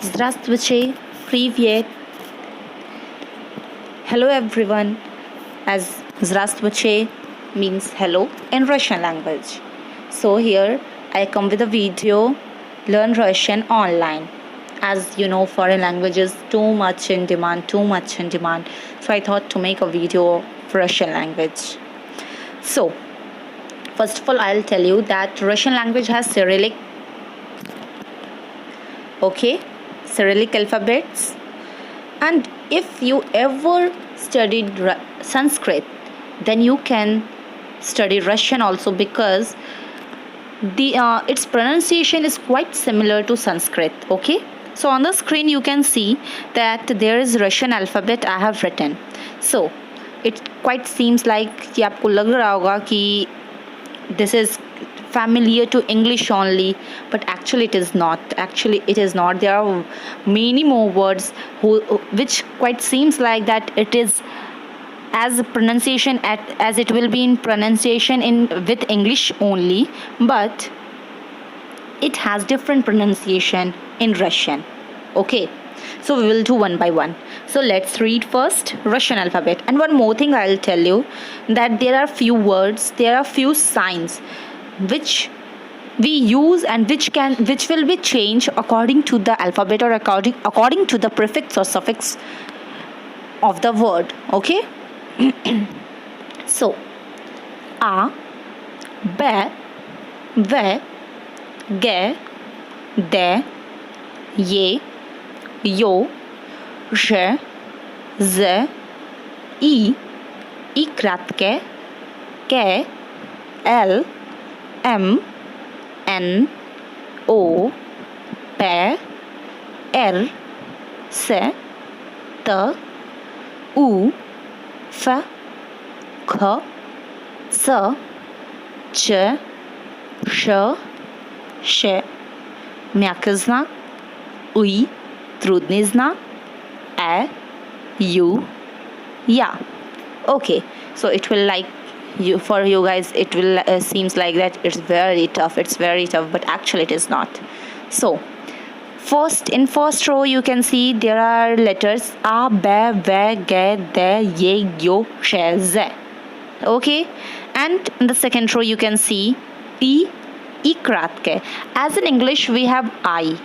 Здравствуйте, привет. Hello everyone, as Здравствуйте means hello in Russian language. So here I come with a video, learn Russian online. As you know, foreign language is too much in demand, too much in demand. So I thought to make a video for Russian language. So first of all, I'll tell you that Russian language has Cyrillic alphabets. And if you ever studied Sanskrit, then you can study Russian also, because the its pronunciation is quite similar to Sanskrit. Okay, so on the screen you can see that there is Russian alphabet I have written. So it quite seems like कि आपको लग रहा होगा कि this is familiar to English only, but actually it is not. There are many more words which quite seems like that it is as pronunciation as it will be in pronunciation in with English only, but it has different pronunciation in Russian. Okay, so we will do one by one. So let's read first Russian alphabet. And one more thing I'll tell you, that there are few words, there are few signs which we use and which will be changed according to the alphabet, or according to the prefix or suffix of the word. Okay, so a, b, v, g, d, ye, yo, ž, z, i kratké, k, l, m, n, o, p, r, s, t, u, f, k, s, č, š, š, м'який знак, уй, трудний знак, u, ya. Okay, so it will for you guys it will seems like that it's very tough, but actually it is not. So in first row you can see there are letters a, b, v, g, d, ye, yo, sh, z. Okay, and in the second row you can see i kratke. As in English we have I,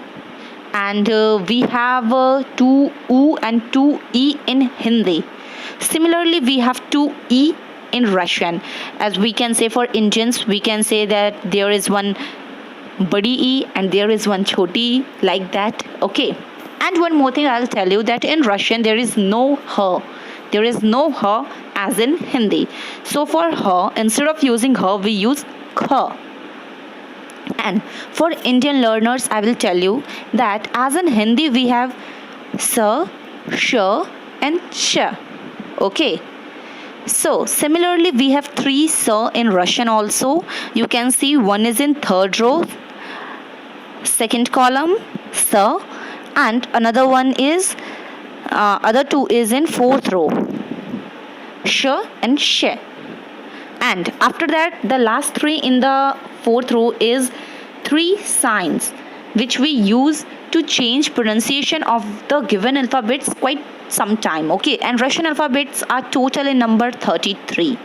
and we have two u and two e in Hindi. Similarly we have two e in Russian. As we can say, for Indians we can say that there is one badi e and there is one choti e, like that. Okay, and one more thing I'll tell you, that in Russian there is no her as in Hindi. So for her, instead of using her, we use kh. And for Indian learners I will tell you that as in Hindi we have sa, sh and sh. Okay, so similarly we have three sa in Russian also. You can see one is in third row, second column, sa, and another one is other two is in fourth row, sh and sh. And after that the last three in the fourth row is three signs which we use to change pronunciation of the given alphabets quite some time. Okay, and Russian alphabets are total in number 33.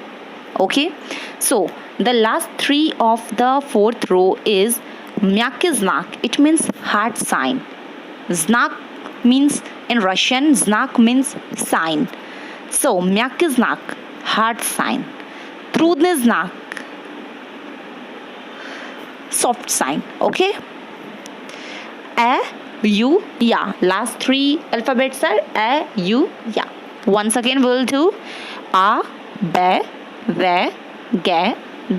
Okay, so the last three of the fourth row is myaky znak. It means heart sign. Znak means in Russian, znak means sign. So myaky znak, heart sign. Trudny znak, soft sign. Okay, a, u, ya. Last three alphabets are a, u, ya. Once again we will do a, b, v, g,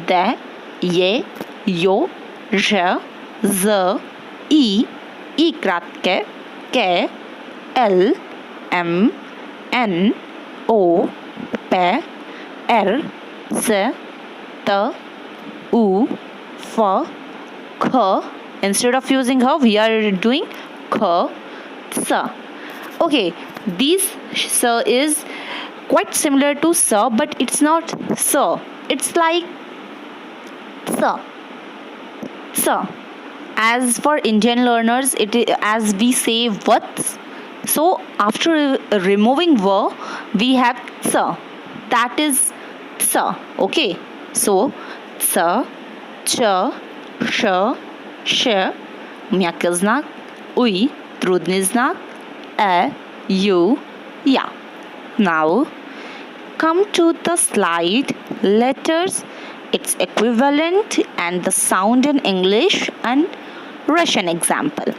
d, ye, yo, ž, z, i kratké, k, l, m, n, o, p, r, s, t, u, f, k. Instead of using her, we are doing k, sa. Okay, this sa is quite similar to sa, but it's not sa. It's like sa. As for Indian learners, as we say what. So after removing va, we have tsa. That is tsa. Okay. So tsa, cha, sh, sh, myakkaznak, ui, trudniznak, you, ya. Now come to the slide letters, its equivalent, and the sound in English and Russian example.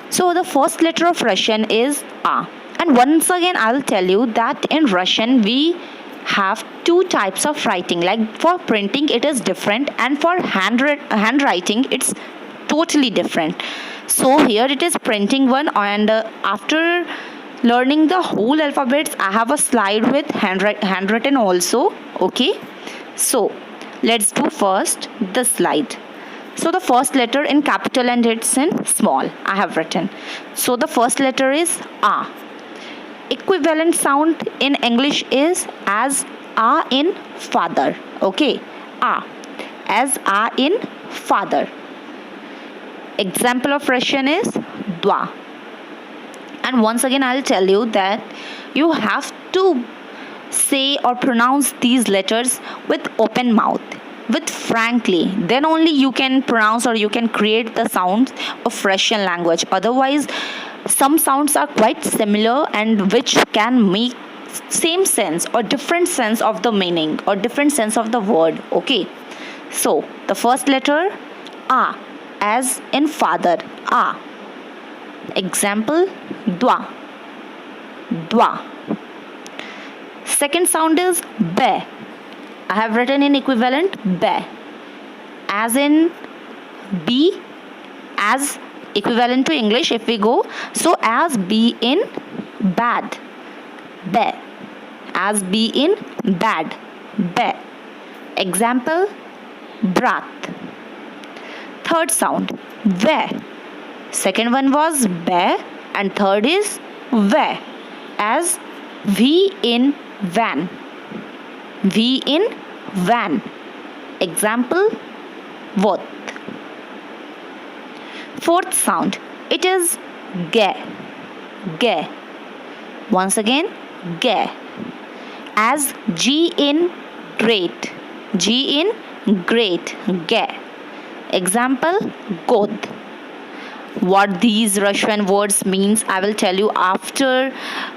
So the first letter of Russian is A. And once again, I'll tell you that in Russian we have two types of writing. Like for printing, it is different, and for handwriting, it's totally different. So here it is printing one, and after learning the whole alphabets, I have a slide with handwritten also. Okay, so let's do first the slide. So the first letter in capital and it's in small, I have written. So the first letter is A. Equivalent sound in English is as A in father. Okay, A. As A in father. Example of Russian is Dva. And once again, I'll tell you that you have to say or pronounce these letters with open mouth, with frankly. Then only you can pronounce or you can create the sounds of Russian language. Otherwise, some sounds are quite similar and which can make same sense or different sense of the meaning or different sense of the word. Okay. So the first letter A, as in father, A. Example, Dwa. Dwa. Second sound is Be. I have written in equivalent Be. As in B, as equivalent to English if we go. So as B in bad. Be. As B in bad. Be. Example, Brat. Third sound, Ve. Second one was Be and third is Ve. As V in van. V in van. Example, Vot. Fourth sound, it is Ge. Ge. Once again, Ge. As G in great. G in great. Ge. Example, God. What these Russian words means, I will tell you after.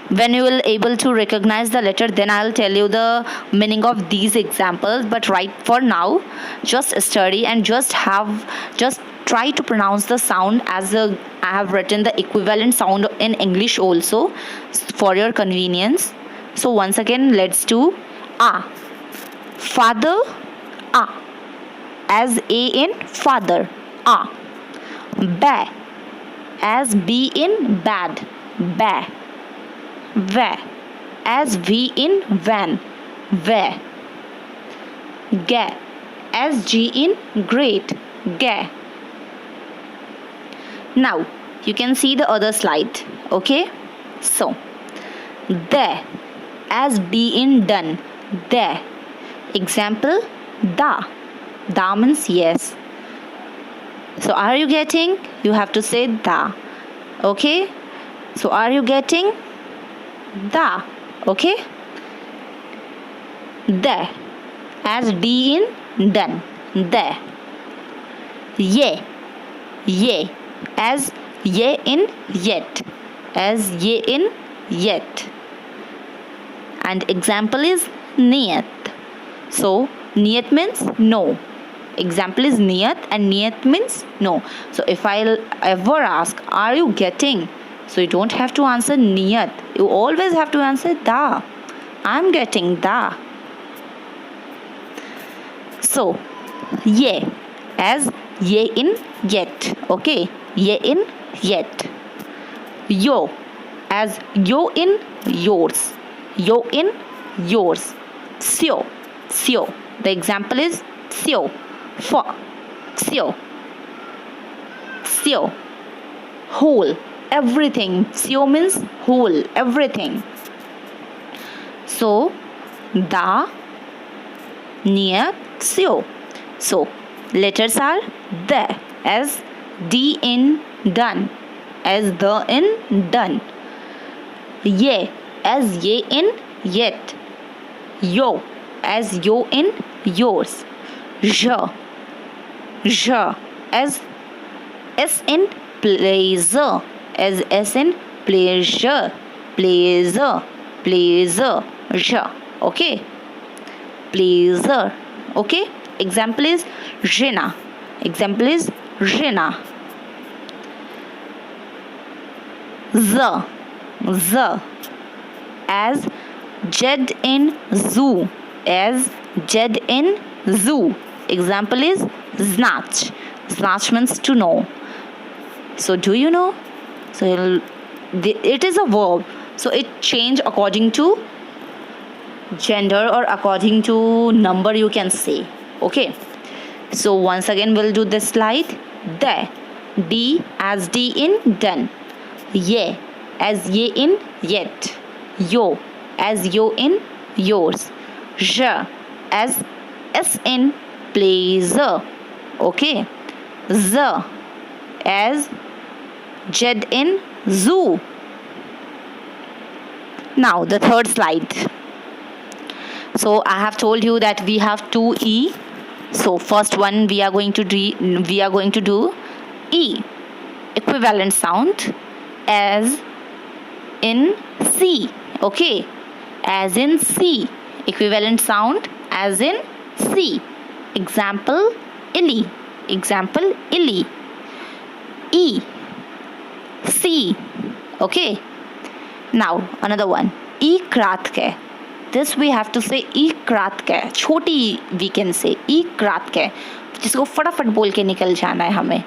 When you will able to recognize the letter, then I'll tell you the meaning of these examples. But right for now, just study and just try to pronounce the sound as I have written the equivalent sound in English also for your convenience. So once again, let's do A. Father, A. As A in father, A. Be. As B in bad, Be. Ve. As V in van, Ve. Ge. As G in great, Ge. Now you can see the other slide. Okay, so De. As D in done, De. Example, Da. Da means yes. So are you getting? You have to say da. Okay. So are you getting? Da. Okay. De. As D in done. De. Ye. Ye. As ye in yet. As ye in yet. And example is niyat. So niyat means no. Example is niyat and niyat means no. So if I'll ever ask, are you getting? So you don't have to answer niyat. You always have to answer da. I'm getting da. So ye. As ye in yet. Okay. Ye in yet. Yo. As yo in yours. Yo in yours. Syo. Syo. The example is syo. For. Syo. Syo. Whole. Everything. Syo means whole. Everything. So, da, niyat, syo. So, letters are the. As D in done, as the in done. Ye, as ye in yet. Yo, as yo in yours. Je, as S in pleasure, as S in pleasure, je. Okay, pleasure. Okay, example is Rina. Z, as Jed in zoo, example is Znach means to know. So do you know? So it is a verb, so it change according to gender or according to number, you can say. Okay, so once again we'll do this slide. De, D as D in done. Ye, as ye in yet. Yo, as yo in yours. Je, as S in pleasure. Okay, Z, as Jed in zoo. Now the third slide. So I have told you that we have two E. So first one we are going to do E, equivalent sound, as in C. Okay, as in C, equivalent sound as in C. Example illy. E, C. Okay, now another one, E krat ke. This we have to say E krat ke. छोटी we can say E krat ke, जिसको फटाफट बोल के निकल जाना है, हमें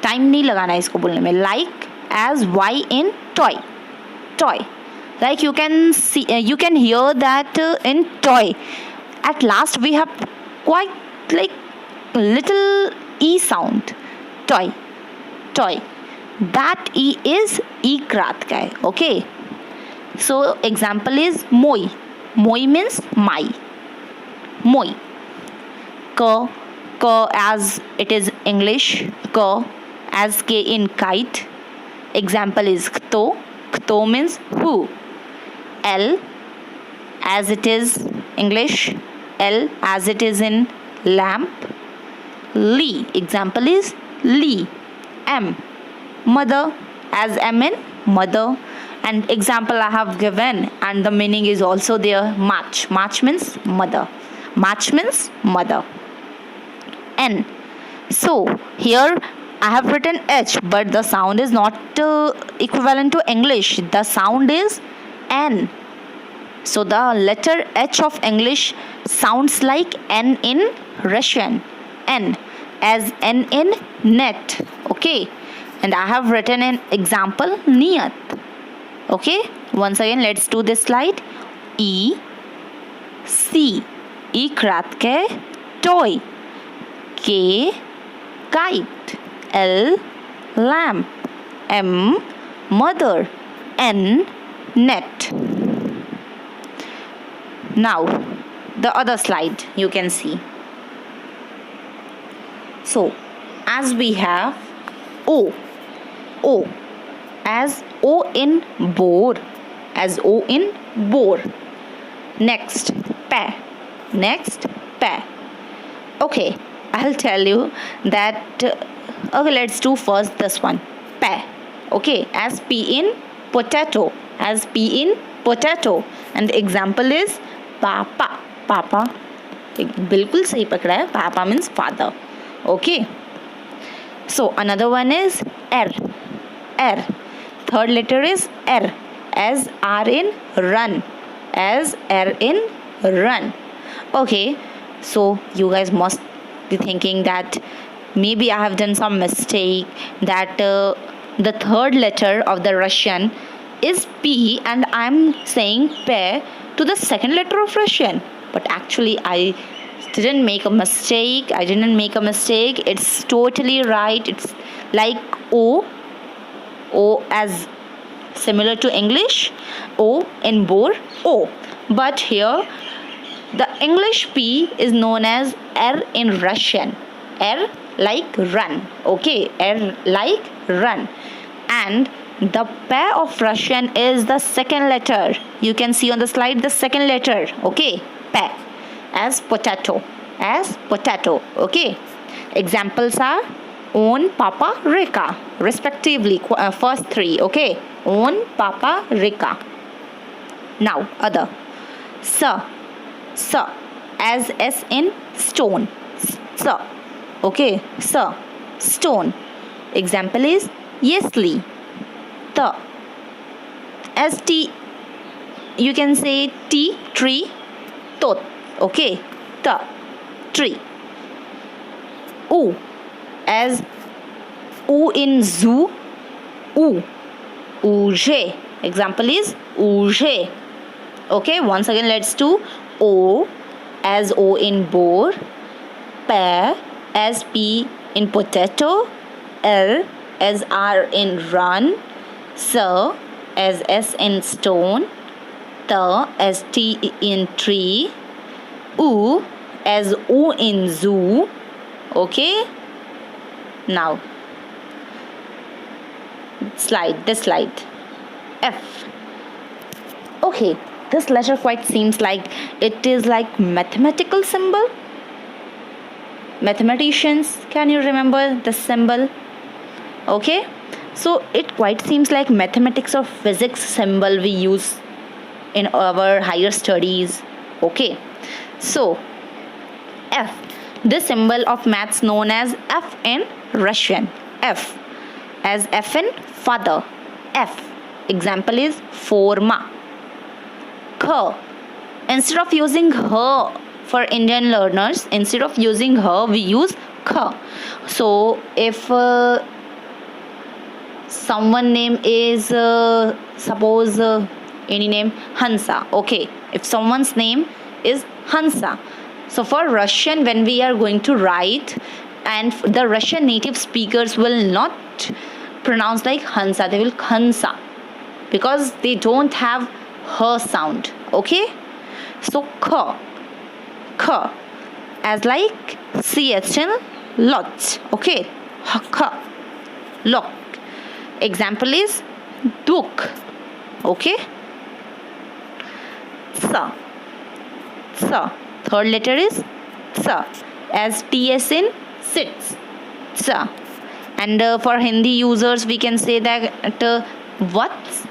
time नहीं लगाना है इसको बोलने में. Like as Y in toy. Like you can see, you can hear that in toy. At last we have quite like little E sound. Toy. That E is E krat ka. Okay. So example is moi. Moi means my. Moi. K as it is English. K as K in kite. Example is kto. Kto means who. L as it is English. L as it is in lamp. Li. Example is Li. M. Mother as M in mother. And example I have given, and the meaning is also there. March means mother. N. So here I have written H, but the sound is not equivalent to English. The sound is N. So the letter H of English sounds like N in Russian. N as N in net. Okay, and I have written an example niyat. Okay, once again let's do this slide. E, C, E krat ke toy. K, kite. L, lamp. M, mother. N, net. Now the other slide you can see. So as we have O as O in bore. Next pa. Okay, I'll tell you that. Okay, let's do first this one, pa. Okay, as P in potato. And the example is papa. बिल्कुल सही पकड़ा है. Papa means father. Okay, so another one is R. Third letter is R, as R in run. Okay, so you guys must be thinking that maybe I have done some mistake, that the third letter of the Russian is P and I'm saying P to the second letter of Russian. But actually I didn't make a mistake. It's totally right. It's like O as similar to English. O in bore, O. But here the English P is known as R in Russian. like run. Okay, R like run. And the P of Russian is the second letter. You can see on the slide the second letter. Okay, P as potato. As potato. Okay. Examples are on, papa, Rika, respectively. First three. Okay. On, papa, Rika. Now other. Sa. Sa as S in stone. Sa. Okay. Sa. Stone. Example is Yesli. Ta. As T. You can say T, tree. Tot. Okay. Ta. Tree. U as U in zoo. U. Uje. Example is uje. Okay, once again let's do O as O in boar. P as P in potato. L as R in run. S as S in stone. T as T in tree. U as U in zoo. Okay. Now this slide F. Okay, this letter quite seems like it is like mathematical symbol. Mathematicians, can you remember the symbol? Okay, so it quite seems like mathematics or physics symbol we use in our higher studies. Okay, so F, this symbol of maths known as F in Russian. F as F in father. F. Example is forma. K. Instead of using her for Indian learners, instead of using her, we use K. So if someone name is suppose any name Hansa. Okay, if someone's name is Hansa. So for Russian, when we are going to write, and the Russian native speakers will not pronounce like Hansa, they will Hansa, because they don't have her sound. Okay, so K as like ch in lot. Okay, K, lock. Example is duk. Okay, sa. Third letter is sa as ts in sits. Sa. And for Hindi users we can say that what's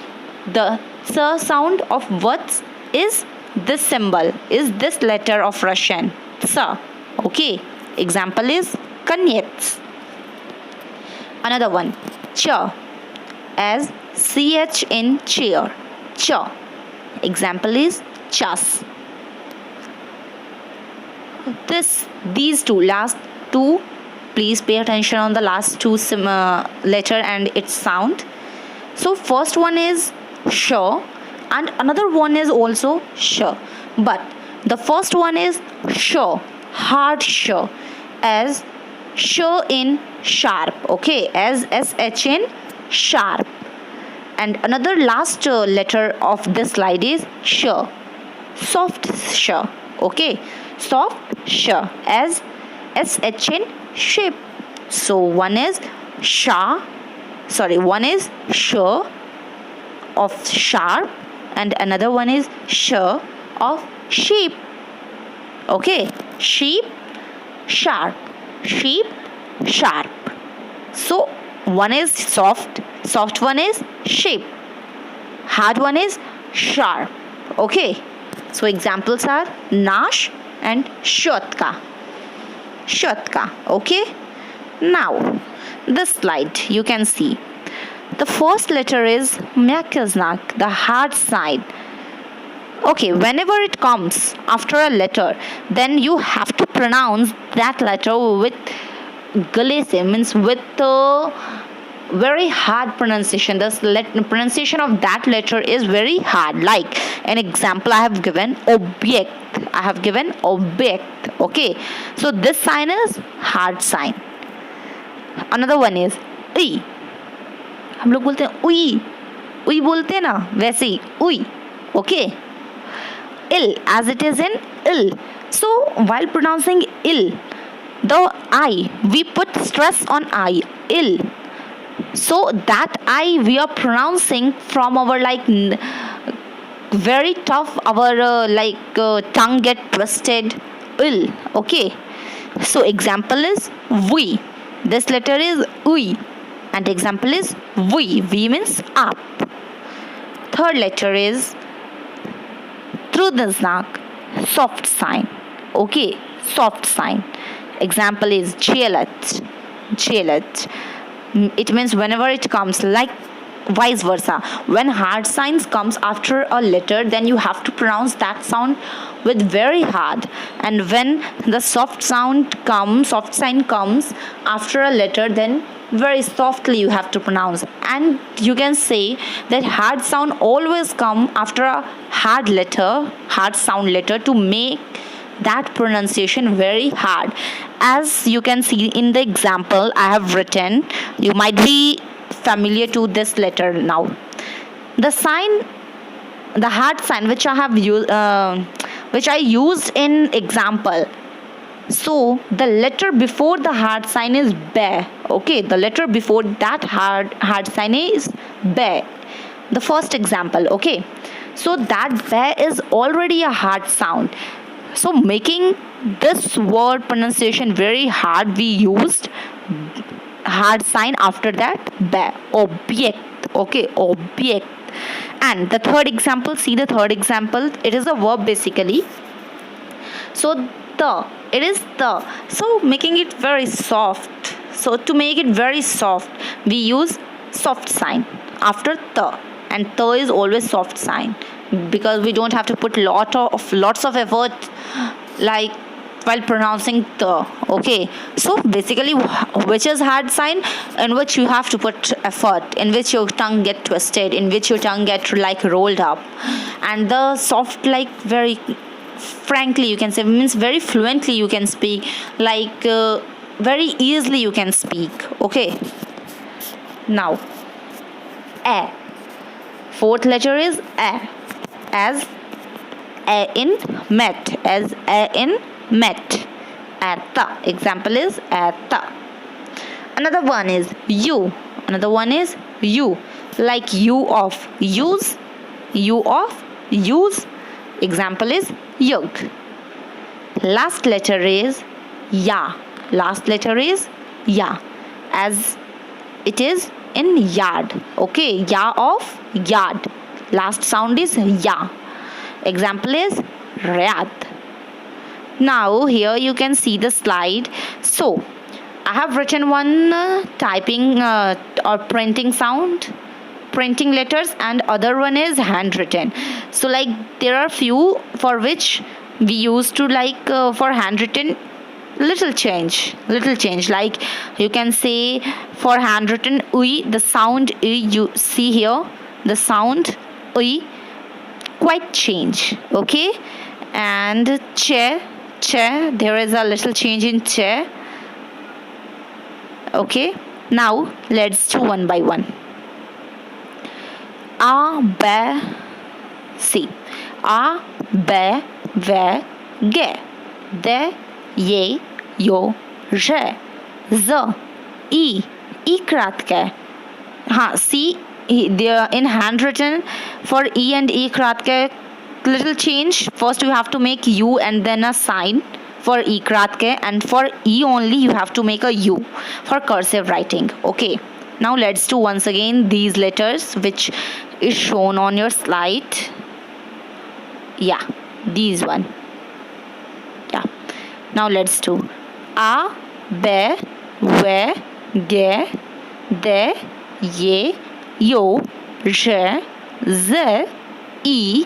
the sa sound of what's is this symbol, is this letter of Russian, sa. Okay, example is kanyets. Another one, cha as ch in chair. Cha. Example is chas. These two last two, please pay attention on the last two letter and its sound. So first one is sh and another one is also sh, but the first one is sh, hard sh, as sh in sharp. Okay, as sh in sharp. And another last letter of this slide is sh, soft sh. Okay, soft sh as sh in shape. So one is one is sh of sharp and another one is sh of sheep. Okay, sheep, sharp, sheep, sharp. So one is soft one is shape, hard one is sharp. Okay, so examples are nash and shotka. Okay, now this slide you can see the first letter is myaky znak, the hard side. Okay, whenever it comes after a letter, then you have to pronounce that letter with galese, means with very hard pronunciation. The pronunciation of that letter is very hard. Like an example I have given, object. Okay, so this sign is hard sign. Another one is ई. हम लोग बोलते हैं उई बोलते हैं ना, वैसे ही उई. Okay, ill as it is in ill. So while pronouncing ill, the I, we put stress on I, ill. So that I we are pronouncing from our very tough, our tongue get twisted, ill. Okay. So example is we. This letter is we. And example is we. We means up. Third letter is trudaznak, soft sign. Okay, soft sign. Example is chelat. Chelat. It means whenever it comes, like vice versa, when hard signs comes after a letter, then you have to pronounce that sound with very hard, and when the soft sign comes after a letter, then very softly you have to pronounce. And you can say that hard sound always come after a hard sound letter, to make that pronunciation very hard. As you can see in the example I have written, you might be familiar to this letter now. The hard sign which I have used, which I used in example. So the letter before the hard sign is be. Okay, the letter before that hard sign is be. The first example. Okay, so that be is already a hard sound. So making this word pronunciation very hard, we used hard sign after that be. Object. Okay, object. And the third example, see the third example, it is a verb basically. So it is the. So making it very soft. So to make it very soft, we use soft sign after the, and the is always soft sign, because we don't have to put lots of effort like while pronouncing the. Okay, so basically which is hard sign, in which you have to put effort, in which your tongue get twisted, in which your tongue get like rolled up, and the soft, like very frankly you can say, means very fluently you can speak, like very easily you can speak. Okay, now a. Fourth letter is a, as a in met, as a in met. Atta. Example is atta. Another one is you. Another one is you, like you of, use, you of, use. Example is yug. Last letter is ya. Last letter is ya, as it is in yard. Okay, ya of, yard. Last sound is ya. Example is riyad. Now here you can see the slide. So I have written one typing or printing sound, printing letters, and other one is handwritten. So like there are few for which we used to for handwritten little change, like you can say for handwritten ui, the sound you see here, the sound ui quite change. Okay, and chair, there is a little change in chair. Okay, now let's do one by one. A, be, see. A, be, ve, ge. De, ye, yo, re. Z, i kratke. See, there in handwritten for e and e kratke, little change. First you have to make u and then a sign for e kratke, and for e only you have to make a u for cursive writing. Okay, now let's do once again these letters which is shown on your slide. Yeah, these one. Yeah, now let's do a, be, ve, ge, de, ye, yo, re, z, i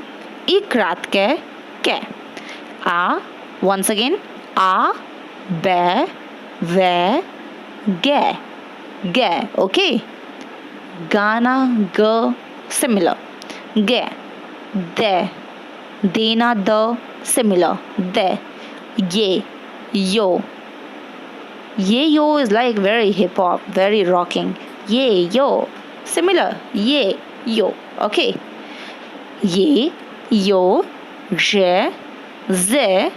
kratke, ke. A, once again, a, be, ve, ge, ge. Okay, gana, g, similar. Ge, de, dena, the, similar. De, ye, yo. Ye, yo is like very hip hop, very rocking. Ye, yo, similar. Ye, yo. Okay, ye, yo, re, ze,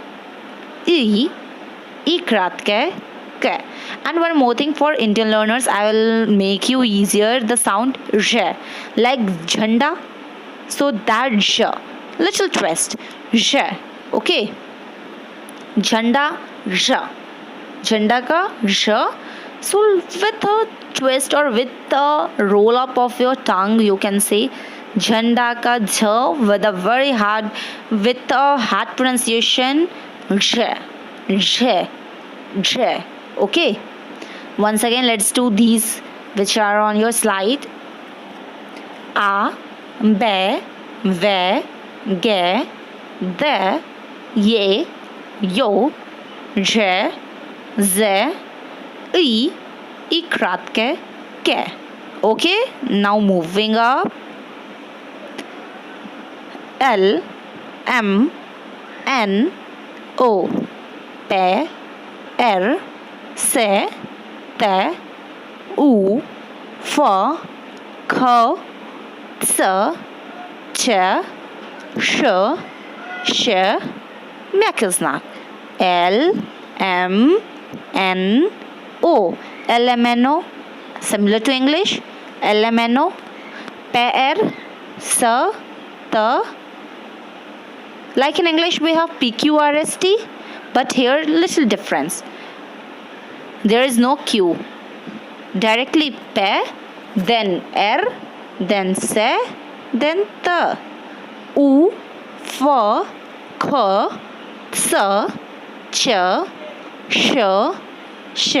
i kratke, K. And one more thing for Indian learners, I will make you easier the sound J, like Jhanda. So that J, little twist, J. Okay, Jhanda J, Jhanda ka J. So with a twist or with a roll up of your tongue, you can say Jhanda ka J with a very hard, with a hard pronunciation, J, J, J. Okay. Once again, let's do these which are on your slide. A, be, ve, ge, de, ye, yo, je, ze, I, ikratke, ke. Okay. Now moving up. L, M, N, O, P, R, Se, Te, U, F, K, S, Ch, Sh, Sh, mjaki znak. L, M, N, O. LMNO, similar to English. LMNO, P, R, S, T. Like in English, we have PQRST, but here little difference. There is no Q. Directly P, then R, then Se, then T. U, F, K, S, Ch, Sh, Sh,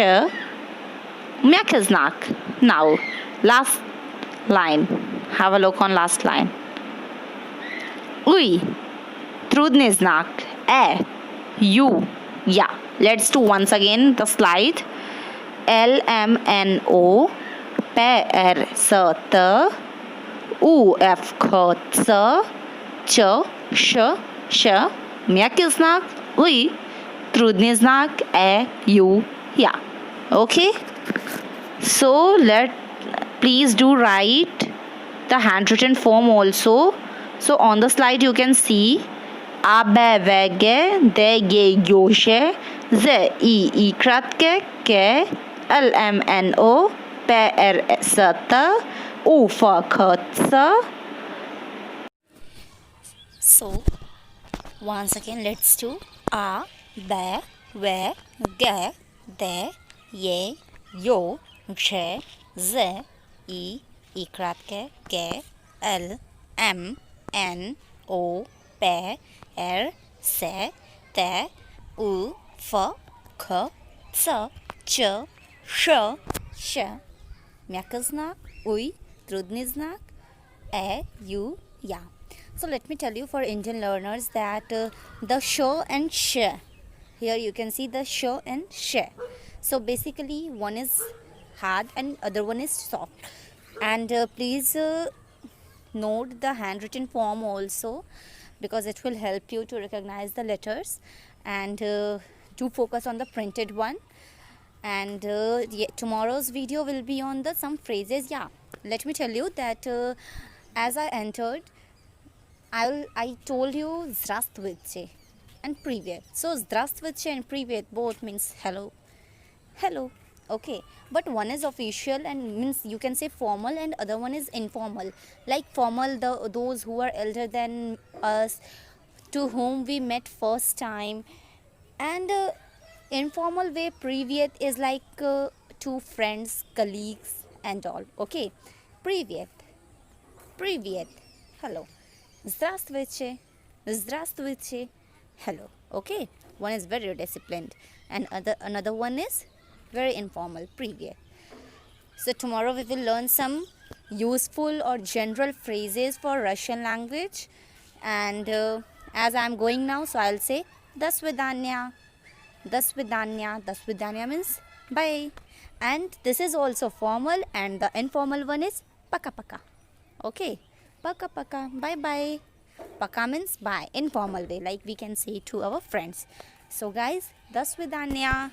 mjaki znak. Now, last line. Have a look on last line. Ui, trudny znak. E, U. Yeah, let's do once again the slide. L, M, N, O, P, R, S, T, U, F, K, S, Ch, Sh, Sh, mjaki znak. Ui, trudny znak. E, U. Yeah. Okay. So please do write the handwritten form also. So on the slide you can see A, B, V, G, D, G, Yo, She, Z, I, ikratke, Ke, L, M, N, O, P, R, S, T, U, F, K, S. So once again let's do A, B, V, G, D, Ye, Yo, She, Z, I, ikratke, Ke, L, M, N, O, P, R, Se, Te, U, F, K, S, Ch, Š, Š, mjaki znak, Ui, trudny znak, E, U, Ya. So let me tell you for Indian learners that the Sh and Sh, here you can see the Sh and Sh. So basically one is hard and other one is soft. And please note the handwritten form also, because it will help you to recognize the letters, and do focus on the printed one. And tomorrow's video will be on the some phrases. Yeah, let me tell you that as I entered, I told you Zdravstvuyte and Privyet. So Zdravstvuyte and Privyet both means hello. Hello. Okay, but one is official and means you can say formal, and other one is informal. Like formal, those who are elder than us, to whom we met first time, and informal way Privyet is like to friends, colleagues and all. Okay, Privyet, Privyet, hello. Здравствуйте, Здравствуйте, hello. Okay, one is very disciplined and another one is very informal, Privyet. So tomorrow we will learn some useful or general phrases for Russian language, and as I am going now, so I'll say До свидания, До свидания. До свидания means bye, and this is also formal, and the informal one is Пока пока. Okay, Пока пока, bye bye. Пока means bye, informal way, like we can say to our friends. So guys, До свидания.